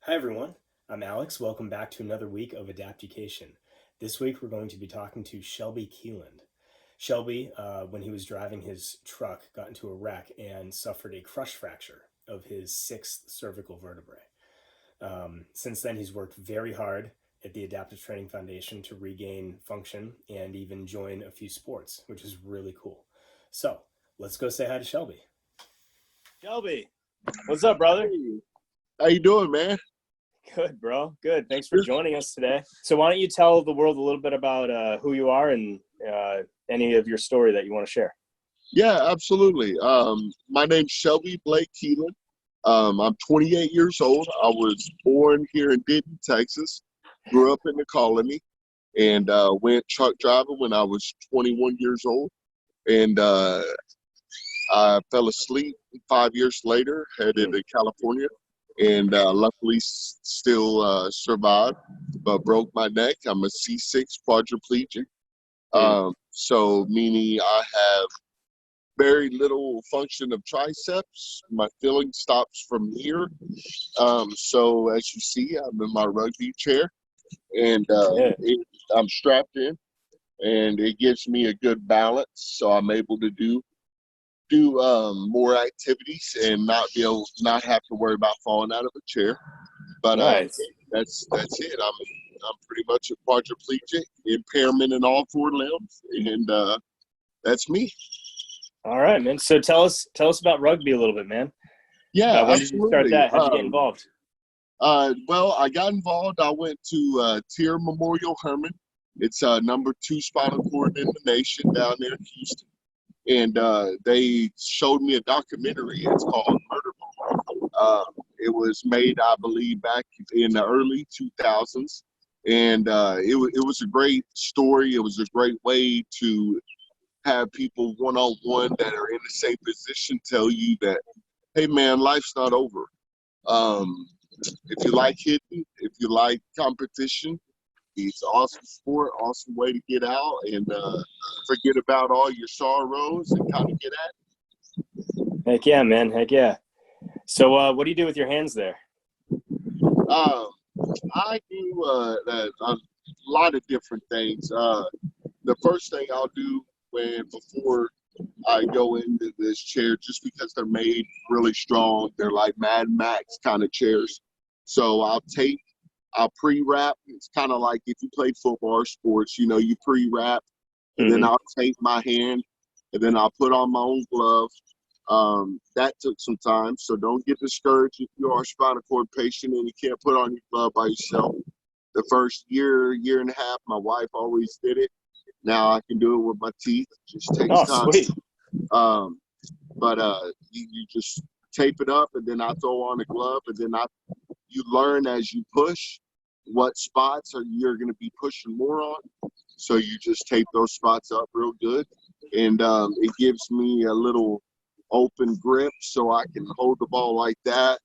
Hi everyone, I'm Alex. Welcome back to another week of ADAPTI-U-CATION. This week we're going to be talking to Shelby Keeland. Shelby, when he was driving his truck, got into a wreck and suffered a crush fracture of his sixth cervical vertebrae. Since then, he's worked very hard at the Adaptive Training Foundation to regain function and even join a few sports, which is really cool. So let's go say hi to Shelby. Shelby, what's up, brother? Hey, how you doing, man? Good, bro. Good. Thanks for joining us today. So why don't you tell the world a little bit about who you are and any of your story that you want to share? Yeah, absolutely. My name's Shelby Blake Keelan. I'm 28 years old. I was born here in Denton, Texas. Grew up in the colony and went truck driving when I was 21 years old. And I fell asleep 5 years later, headed to California, and luckily still survived, but broke my neck. I'm a C6 quadriplegic. So meaning I have very little function of triceps. My feeling stops from here. So as you see, I'm in my rugby chair, and I'm strapped in, and it gives me a good balance. So I'm able to do more activities and not have to worry about falling out of a chair. But Nice. that's it. I'm pretty much a quadriplegic, impairment in all four limbs, and that's me. All right, man. So tell us about rugby a little bit, man. Yeah, when did you start that? How'd you get involved? Well, I got involved. I went to Tier Memorial Herman. It's number 2 spinal cord in the nation down there in Houston. And they showed me a documentary. It's called Murder Ball. It was made, I believe, back in the early 2000s. And it was a great story. It was a great way to have people one-on-one that are in the same position tell you that, hey, man, life's not over. If you like hitting, if you like competition, it's an awesome sport, awesome way to get out and forget about all your sorrows and kind of get at it. Heck yeah, man. Heck yeah. So what do you do with your hands there? I do a lot of different things. The first thing I'll do before I go into this chair, just because they're made really strong, they're like Mad Max kind of chairs. So I'll pre-wrap. It's kind of like if you play football or sports, you pre-wrap, and then I'll tape my hand, and then I'll put on my own glove. That took some time, so don't get discouraged if you are a spinal cord patient and you can't put on your glove by yourself. The first year and a half, my wife always did it. Now I can do it with my teeth. It just takes time. Sweet. But you just tape it up, and then I throw on a glove, and then you learn as you push what spots you're going to be pushing more on. So you just tape those spots up real good, and it gives me a little open grip so I can hold the ball like that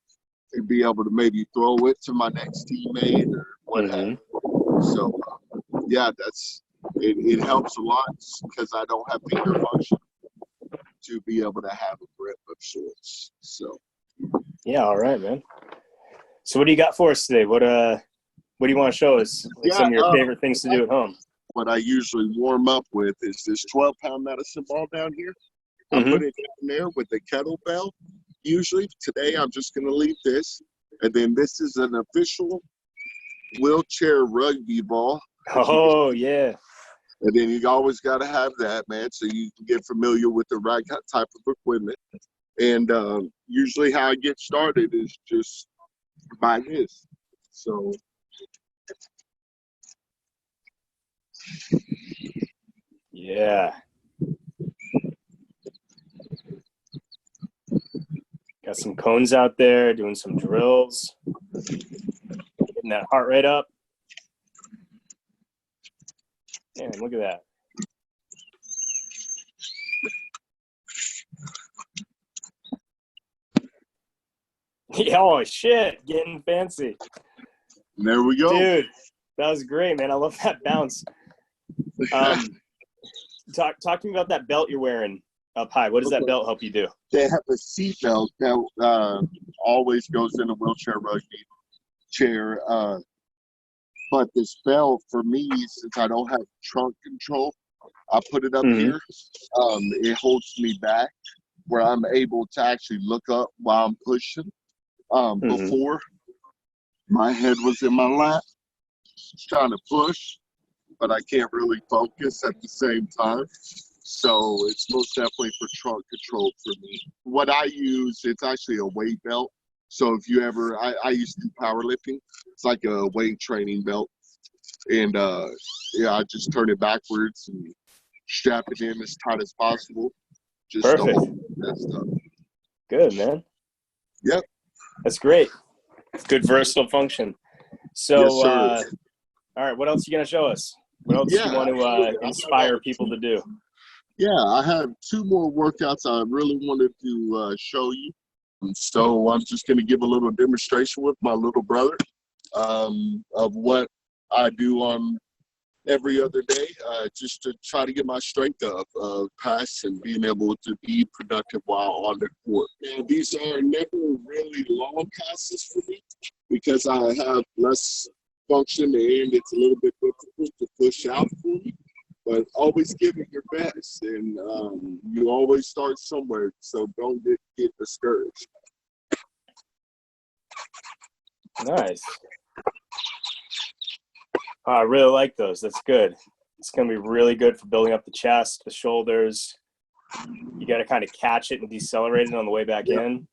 and be able to maybe throw it to my next teammate or what have you. So yeah, it helps a lot because I don't have finger function to be able to have a grip of sorts. So yeah, all right, man. So what do you got for us today? What do you want to show us? Some of your favorite things to do at home. What I usually warm up with is this 12-pound medicine ball down here. I put it in there with the kettlebell. Usually today I'm just going to leave this. And then this is an official wheelchair rugby ball. Oh, yeah. And then you always got to have that, man, so you can get familiar with the right type of equipment. And usually how I get started is just by this. So yeah. Got some cones out there, doing some drills, getting that heart rate up. Man, look at that. Oh, shit, getting fancy. There we go. Dude, that was great, man. I love that bounce. Talk to me about that belt you're wearing up high. What does that belt help you do? They have a seat belt that always goes in a wheelchair rugby. chair. But this belt for me, since I don't have trunk control, I put it up Mm-hmm. here. It holds me back where I'm able to actually look up while I'm pushing. Mm-hmm. Before, my head was in my lap, trying to push, but I can't really focus at the same time. So it's most definitely for trunk control for me. What I use, it's actually a weight belt. So if you ever, I used to do powerlifting. It's like a weight training belt. And yeah, I just turn it backwards and strap it in as tight as possible. Just to Perfect. hold that stuff. Good, man. Yep. That's great. Good versatile function. So, Yes, sir. all right, what else are you going to show us? What else do you want to inspire people to do? Yeah, I have 2 more workouts I really wanted to show you. So I'm just going to give a little demonstration with my little brother of what I do on every other day, just to try to get my strength up, pass, and being able to be productive while on the court. Now, these are never really long passes for me because I have less function and it's a little bit difficult to push out for me. But always give it your best, and you always start somewhere, so don't get discouraged. Nice. I really like those. That's good. It's going to be really good for building up the chest, the shoulders. You got to kind of catch it and decelerate it on the way back in.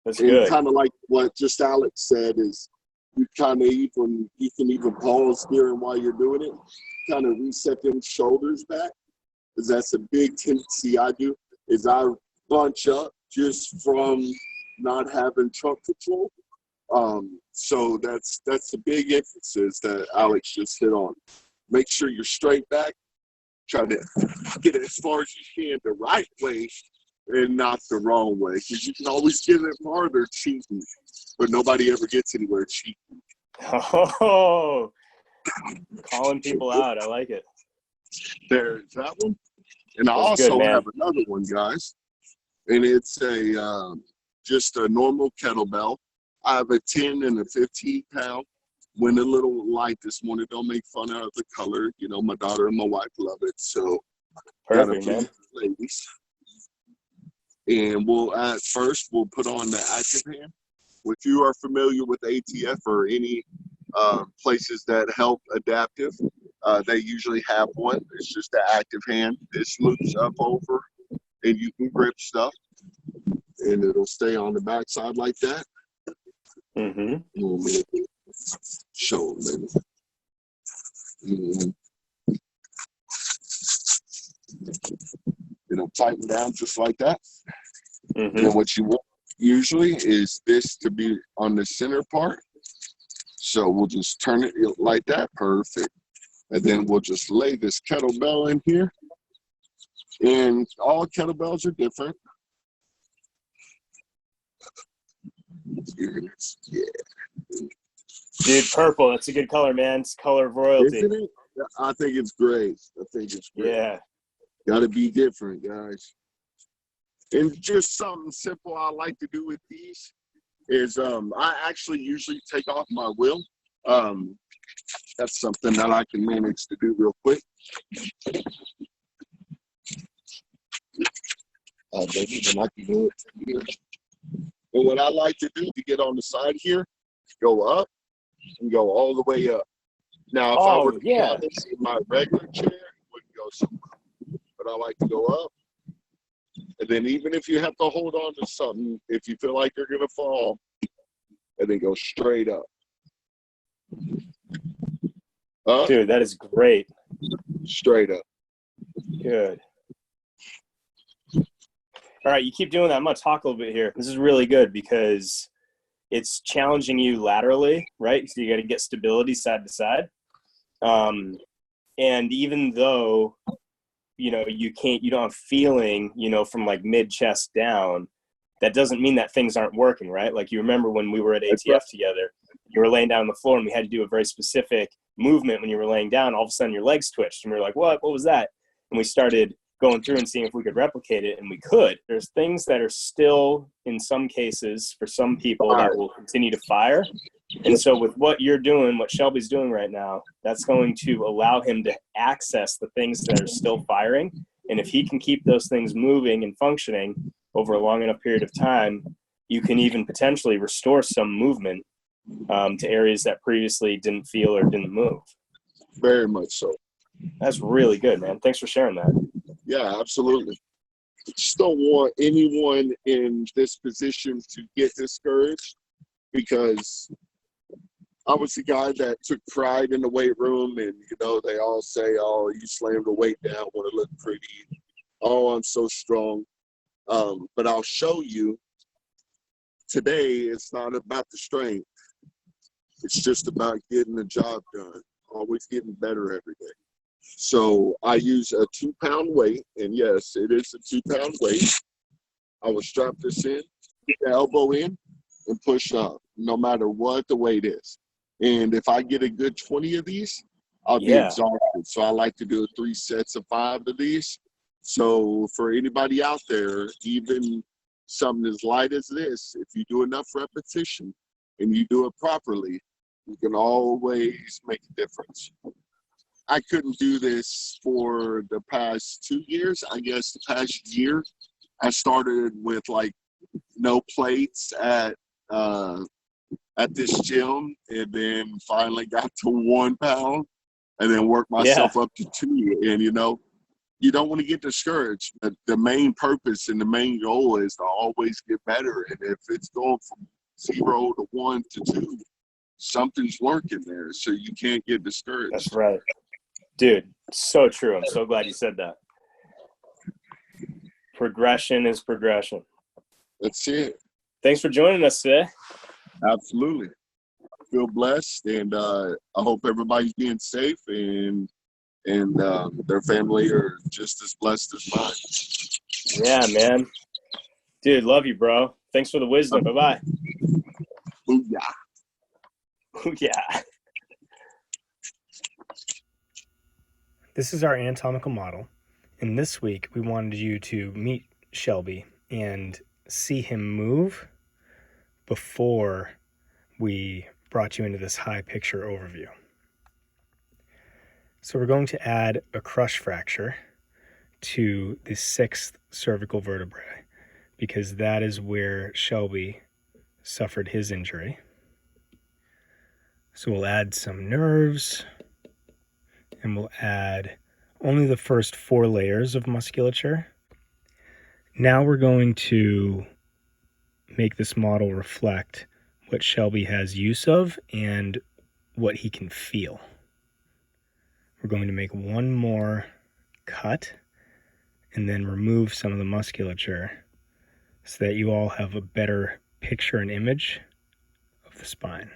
That's And good. kind of like what just Alex said is you kind of you can even pause during while you're doing it, kind of reset them shoulders back, because that's a big tendency I do, is I bunch up just from not having trunk control. So that's the big emphasis that Alex just hit on. Make sure you're straight back. Try to get it as far as you can the right way and not the wrong way, because you can always get it farther cheating, but nobody ever gets anywhere cheating. Oh, calling people out. I like it. There's that one. And I That's also good, man. have another one, guys. And it's just a normal kettlebell. I have a 10 and a 15 pound. Went a little light this morning. Don't make fun out of the color. You know, my daughter and my wife love it. So, Perfect, man. ladies. And we'll put on the active hand. If you are familiar with ATF or any places that help adaptive, they usually have one. It's just the active hand. It loops up over, and you can grip stuff, and it'll stay on the backside like that. Mm-hmm. Show them. Mm-hmm. It'll tighten down just like that. Mm-hmm. And what you want usually is this to be on the center part. So we'll just turn it like that. Perfect. And then we'll just lay this kettlebell in here. And all kettlebells are different. Yeah. Dude, purple. That's a good color, man. It's color of royalty. Isn't it? I think it's great. Yeah. Got to be different, guys. And just something simple I like to do with these is I actually usually take off my wheel. That's something that I can manage to do real quick. Maybe then I can do it from here. And what I like to do to get on the side here, go up and go all the way up. Now, if I were to try this in my regular chair, it wouldn't go so well. But I like to go up. And then even if you have to hold on to something, if you feel like you're going to fall, and then go straight up. Dude, that is great. Straight up. Good. All right, you keep doing that. I'm going to talk a little bit here. This is really good because it's challenging you laterally, right? So you got to get stability side to side. And even though, you know, you don't have feeling, you know, from like mid chest down, that doesn't mean that things aren't working, right? Like you remember when we were at ATF together, you were laying down on the floor and we had to do a very specific movement when you were laying down. All of a sudden your legs twitched and we were like, what was that? And we started going through and seeing if we could replicate it, and we could. There's things that are still, in some cases, for some people, that will continue to fire. And so with what you're doing, what Shelby's doing right now, that's going to allow him to access the things that are still firing. And if he can keep those things moving and functioning over a long enough period of time, you can even potentially restore some movement to areas that previously didn't feel or didn't move. Very much so. That's really good, man. Thanks for sharing that. Yeah, absolutely. Just don't want anyone in this position to get discouraged, because I was the guy that took pride in the weight room, and they all say, "Oh, you slammed the weight down, want to look pretty. Oh, I'm so strong." But I'll show you today. It's not about the strength. It's just about getting the job done. Always getting better every day. So I use a 2-pound weight, and yes, it is a 2-pound weight. I will strap this in, get the elbow in, and push up, no matter what the weight is. And if I get a good 20 of these, I'll be exhausted. So I like to do 3 sets of 5 of these. So for anybody out there, even something as light as this, if you do enough repetition and you do it properly, you can always make a difference. I couldn't do this for the past 2 years. I guess the past year, I started with like no plates at this gym, and then finally got to 1 pound, and then worked myself up to 2. And you don't want to get discouraged. But the main purpose and the main goal is to always get better. And if it's going from 0 to 1 to 2, something's working there. So you can't get discouraged. That's right. Dude, so true. I'm so glad you said that. Progression is progression. That's it. Thanks for joining us today. Absolutely. I feel blessed, and I hope everybody's being safe, and their family are just as blessed as mine. Yeah, man. Dude, love you, bro. Thanks for the wisdom. Bye-bye. Booyah. Yeah. This is our anatomical model, and this week we wanted you to meet Shelby and see him move before we brought you into this high picture overview. So we're going to add a crush fracture to the 6th cervical vertebrae, because that is where Shelby suffered his injury. So we'll add some nerves, and we'll add only the first 4 layers of musculature. Now we're going to make this model reflect what Shelby has use of and what he can feel. We're going to make one more cut and then remove some of the musculature so that you all have a better picture and image of the spine.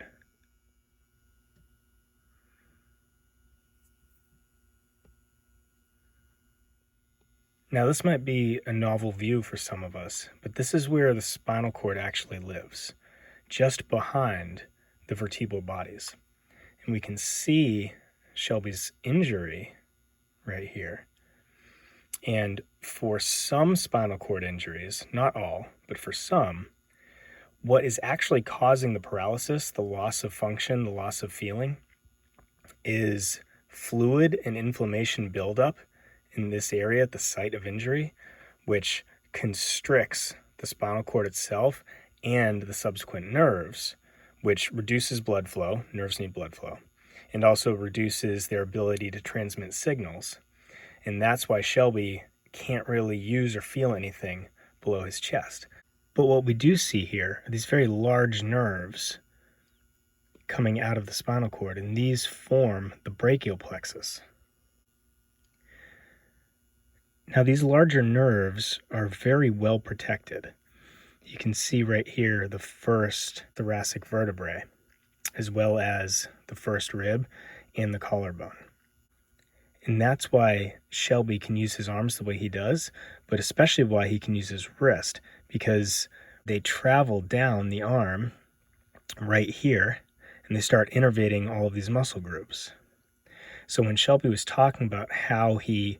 Now, this might be a novel view for some of us, but this is where the spinal cord actually lives, just behind the vertebral bodies. And we can see Shelby's injury right here. And for some spinal cord injuries, not all, but for some, what is actually causing the paralysis, the loss of function, the loss of feeling, is fluid and inflammation buildup in this area at the site of injury, which constricts the spinal cord itself and the subsequent nerves, which reduces blood flow. Nerves need blood flow, and also reduces their ability to transmit signals. And that's why Shelby can't really use or feel anything below his chest. But what we do see here are these very large nerves coming out of the spinal cord, and these form the brachial plexus. Now, these larger nerves are very well protected. You can see right here the first thoracic vertebrae, as well as the first rib and the collarbone. And that's why Shelby can use his arms the way he does, but especially why he can use his wrist, because they travel down the arm right here, and they start innervating all of these muscle groups. So when Shelby was talking about how he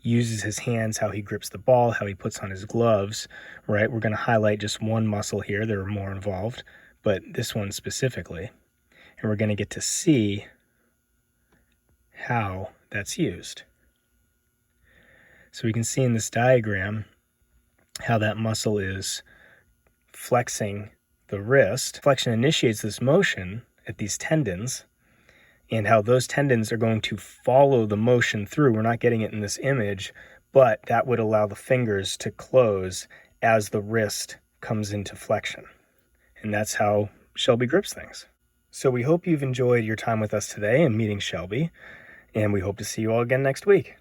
uses his hands, how he grips the ball, how he puts on his gloves, right? We're going to highlight just one muscle here. There are more involved, but this one specifically. and we're going to get to see how that's used. So we can see in this diagram how that muscle is flexing the wrist. Flexion initiates this motion at these tendons, and how those tendons are going to follow the motion through. We're not getting it in this image, but that would allow the fingers to close as the wrist comes into flexion. And that's how Shelby grips things. So we hope you've enjoyed your time with us today and meeting Shelby, and we hope to see you all again next week.